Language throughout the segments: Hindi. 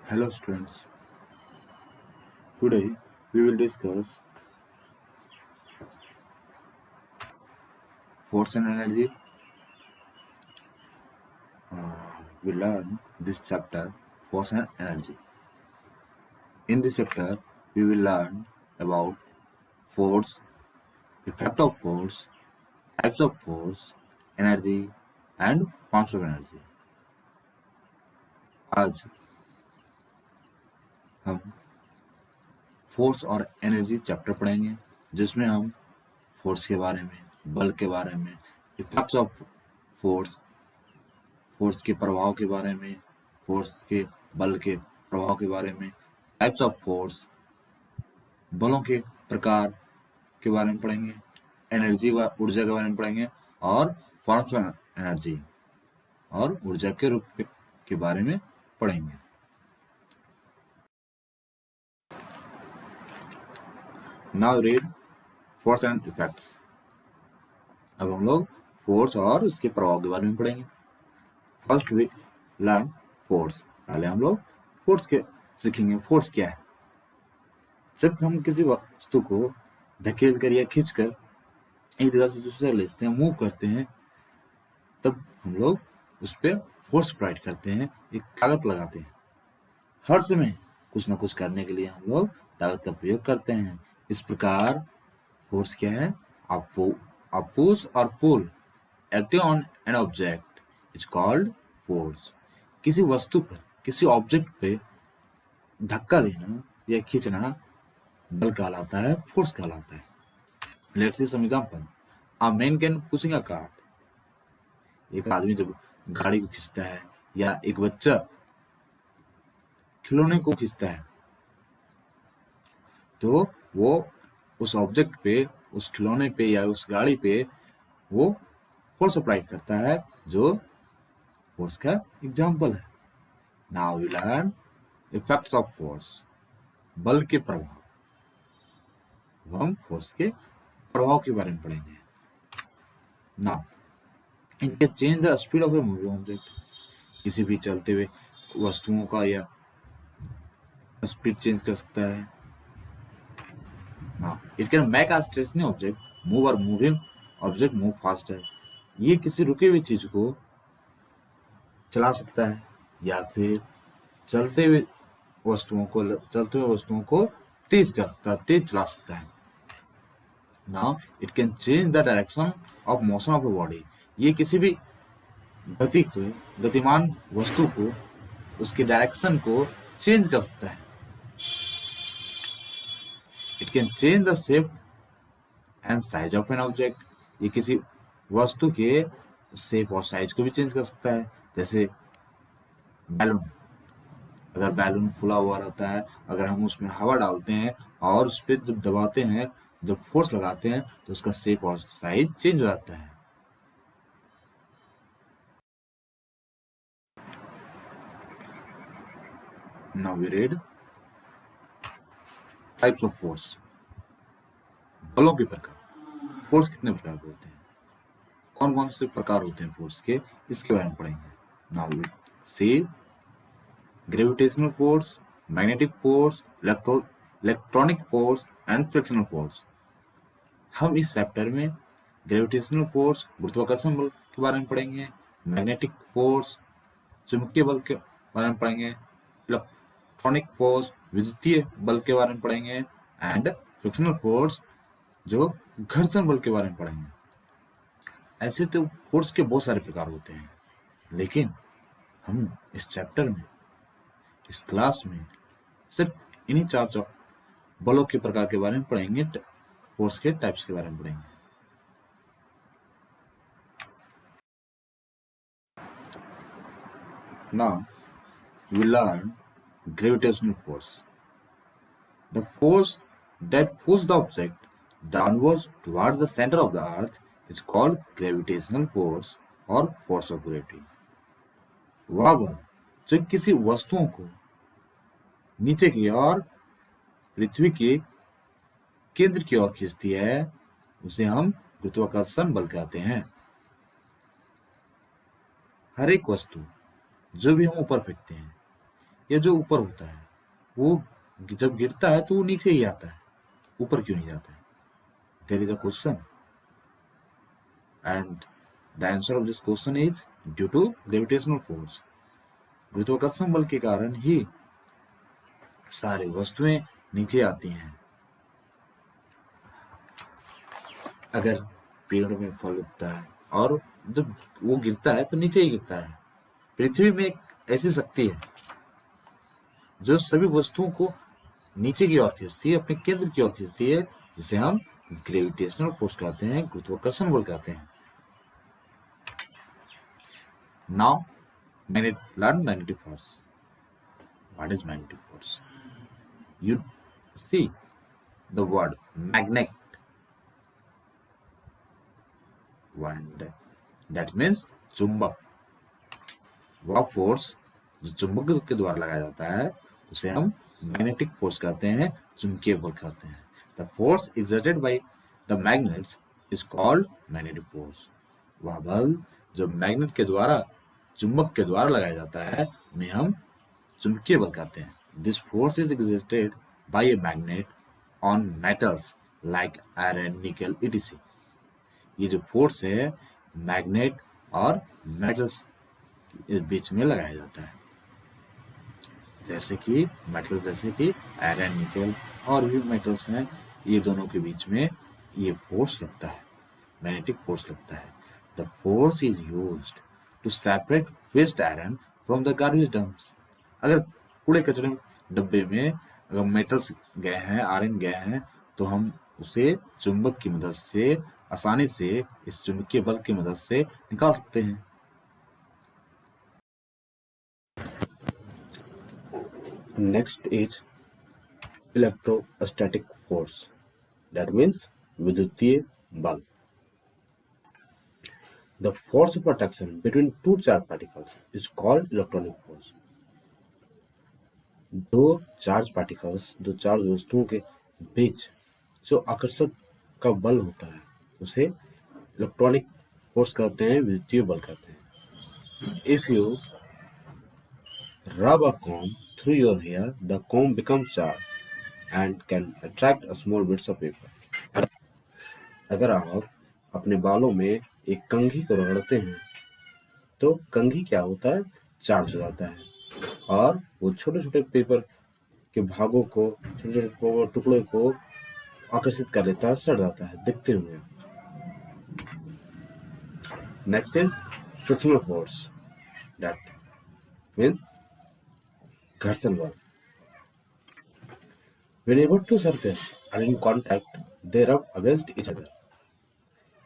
Hello students, today we will discuss force and energy. We learn this chapter, force and energy. In this chapter, we will learn about force, effect of force, types of force, energy and forms of energy. आज हम फोर्स और एनर्जी चैप्टर पढ़ेंगे जिसमें हम फोर्स के बारे में, बल के बारे में, इफेक्ट्स ऑफ फोर्स, फोर्स के प्रभाव के बारे में, फोर्स के बल के प्रभाव के बारे में, टाइप्स ऑफ फोर्स, बलों के प्रकार के बारे में पढ़ेंगे, एनर्जी व ऊर्जा के बारे में पढ़ेंगे और फॉर्म्स ऑफ एनर्जी और ऊर्जा के रूप के बारे में पढ़ेंगे। Now read force and effects. अब हम लोग फोर्स और उसके प्रभाव के बारे में पढ़ेंगे। First we learn force. पहले हम लोग फोर्स के सीखेंगे। फोर्स क्या है? जब हम किसी वस्तु को धकेल कर या खींच कर एक जगह से दूसरी जगह ले जाते हैं, मूव करते हैं, तब हम लोग उस पर फोर्स अप्लाई करते हैं, एक ताकत लगाते हैं। हर समय कुछ ना कुछ करने के लिए हम लोग ताकत का प्रयोग करते हैं। इस प्रकार फोर्स क्या है? A push or pull acting on an object is called force. किसी वस्तु पर, किसी ऑब्जेक्ट पे धक्का देना या खींचना बल कहलाता है, फोर्स कहलाता है। Let's see some example. A man can pushing a cart. एक आदमी जब गाड़ी को खींचता है या एक बच्चा खिलौने को खींचता है तो वो उस ऑब्जेक्ट पे, उस खिलौने पे या उस गाड़ी पे वो फोर्स अप्लाई करता है, जो फोर्स का एग्जाम्पल है। Now we learn effects of force, बल के प्रभाव। हम फोर्स के प्रभाव के बारे में पढ़ेंगे। Now it can change the speed of a moving object. किसी भी चलते हुए वस्तुओं का या स्पीड चेंज कर सकता है। Now it can make a stationary object move और मूविंग ऑब्जेक्ट मूव फास्टर। ये किसी रुके हुए चीज को चला सकता है या फिर चलते हुए वस्तुओं को तेज कर सकता है, तेज चला सकता है। Now it can change the direction of motion of a body. ये किसी भी गतिमान वस्तु को, उसके डायरेक्शन को चेंज कर सकता है। It can change the shape and size of an object. ये किसी वस्तु के शेप और साइज को भी चेंज कर सकता है। जैसे बैलून, अगर बैलून फुला हुआ रहता है, अगर हम उसमें हवा डालते हैं और उस पर जब दबाते हैं, जब फोर्स लगाते हैं, तो उसका शेप और साइज चेंज हो जाता है। Now we read types of force, बलों के प्रकार। फोर्स कितने प्रकार के होते हैं, कौन कौन से प्रकार होते हैं फोर्स के, इसके बारे में पढ़ेंगे। Now we see gravitational force, magnetic force, electronic force and frictional force. हम इस चैप्टर में ग्रेविटेशनल फोर्स, गुरुत्वाकर्षण बल के बारे में पढ़ेंगे, मैग्नेटिक फोर्स, चुंबकीय बल के बारे में पढ़ेंगे, इलेक्ट्रॉनिक फोर्स, विद्युतीय बल के बारे में पढ़ेंगे एंड फ्रिक्शनल फोर्स, जो घर्षण बल के बारे में पढ़ेंगे। ऐसे तो फोर्स के बहुत सारे प्रकार होते हैं, लेकिन हम इस चैप्टर में, इस क्लास में सिर्फ इन्हीं चार बलों के प्रकार के बारे में पढ़ेंगे, फोर्स के टाइप्स के बारे में पढ़ेंगे। Now we learn gravitational force. The force that pulls the object downwards towards the center of the earth is called gravitational force or force of gravity. वह बल जो किसी वस्तुओं को नीचे की ओर, पृथ्वी के केंद्र की ओर खींचती है, उसे हम गुरुत्वाकर्षण बल कहते हैं। हर एक वस्तु जो भी हम ऊपर फेंकते हैं या जो ऊपर होता है वो जब गिरता है तो वो नीचे ही आता है, ऊपर क्यों नहीं जाता है? There is a question and the answer of this question is due to gravitational force. गुरुत्वाकर्षण बल के कारण ही सारी वस्तुएं नीचे आती हैं। अगर पेड़ में फल उगता है और जब वो गिरता है तो नीचे ही गिरता है। पृथ्वी में एक ऐसी शक्ति है जो सभी वस्तुओं को नीचे की ओर खींचती है, अपने केंद्र की ओर खींचती है, जिसे हम ग्रेविटेशनल फोर्स कहते हैं, गुरुत्वाकर्षण बल कहते हैं। Now learn magnetic force. What is magnetic force? You see the word magnet, and that means चुंबक। वह फोर्स जो चुंबक के द्वारा लगाया जाता है उसे हम मैग्नेटिक फोर्स कहते हैं, चुंबकीय बल कहते हैं। The force exerted by the magnets is called magnetic force. वह बल जो मैग्नेट के द्वारा, चुंबक के द्वारा लगाया जाता है उन्हें हम चुंबकीय बल कहते हैं। This force is exerted by a magnet on metals like iron, nickel, etc. ये जो फोर्स है मैग्नेट और मेटल्स के बीच में लगाया जाता है, जैसे कि मेटल, जैसे कि आयरन, निकल और भी मेटल्स हैं, ये दोनों के बीच में ये फोर्स लगता है, मैग्नेटिक फोर्स लगता है। The force is used to separate waste iron from the garbage dumps. अगर कूड़े कचरे डब्बे में अगर मेटल्स गए हैं, आयरन गए हैं, तो हम उसे चुंबक की मदद से आसानी से, इस चुंबकीय बल की मदद से निकाल सकते हैं। Next is electrostatic force, that means विद्युतीय बल। The force of attraction between two charged particles is called electronic force. दो चार्ज पार्टिकल्स, दो चार्ज वस्तुओं के बीच जो आकर्षक का बल होता है उसे इलेक्ट्रॉनिक फोर्स कहते हैं, विद्युतीय बल कहते हैं। If you rub a comb through your hair, the comb becomes charged and can attract a small bits of paper. अगर आप अपने बालों में एक कंघी को रगड़ते हैं तो कंघी क्या होता है, चार्ज हो जाता है और वो छोटे छोटे पेपर के भागों को, छोटे छोटे टुकड़ों को आकर्षित कर लेता है, सड़ जाता है, दिखते होंगे। Next is frictional force, that means घर्षण बल। Whenever two surfaces are in contact, they rub against each other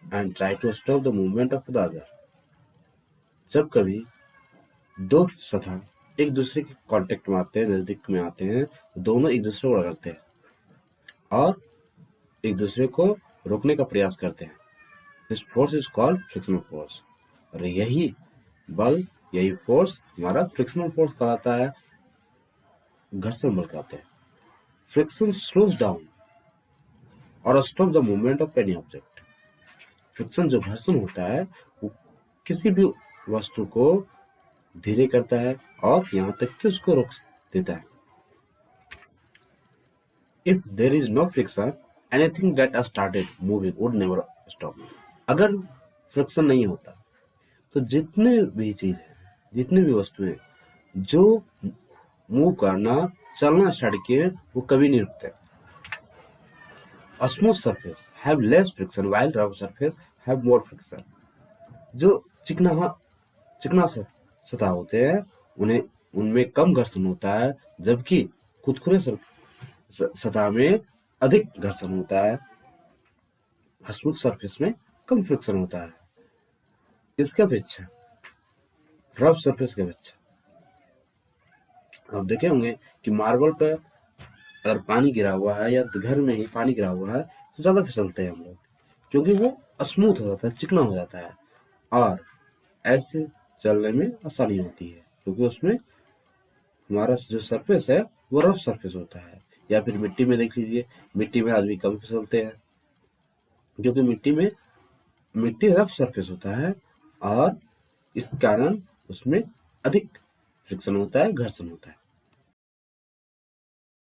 and try to stop the movement of the other. जब कभी दो सतह एक दूसरे के कांटेक्ट में आते हैं, नजदीक में आते हैं, दोनों एक दूसरे को रगड़ते हैं और एक दूसरे को रोकने का प्रयास करते हैं। This force is called frictional force. और यही बल, यही फोर्स हमारा फ्रिक्शनल फोर्स कहलाता है, घर्षण बल कहते हैं। फ्रिक्शन स्लोज डाउन और stop the movement of any object. Friction जो घर्षण होता है वो किसी भी वस्तु को धीरे करता है और यहाँ तक कि उसको रोक देता है। If there is no friction, anything that has started moving would never stop. अगर फ्रिक्शन नहीं होता तो जितने भी चीज है, जितनी भी वस्तुएं जो मूव करना, चलना स्टार्ट किए, वो कभी नहीं रुकते। A smooth surface have less friction while rough surface have more friction. जो चिकना सतह होते हैं उन्हें, उनमें कम घर्षण होता है, जबकि खुरखुरे सतह में अधिक घर्षण होता है। स्मूथ सरफेस में कम फ्रिक्शन होता है। इसके अपेक्षा रफ सरफेस के अपेक्षा आप देखे होंगे कि मार्बल पर अगर पानी गिरा हुआ है या घर में ही पानी गिरा हुआ है तो ज्यादा फिसलते हैं हम लोग, क्योंकि वो स्मूथ हो जाता है, चिकना हो जाता है और ऐसे चलने में आसानी होती है, क्योंकि उसमें हमारा जो सरफेस है वो रफ सरफेस होता है। या फिर मिट्टी में देख लीजिए, मिट्टी में आदमी कम फिसलते हैं क्योंकि मिट्टी रफ सरफेस होता है और इस कारण उसमें अधिक फ्रिक्शन होता है, घर्षण होता है।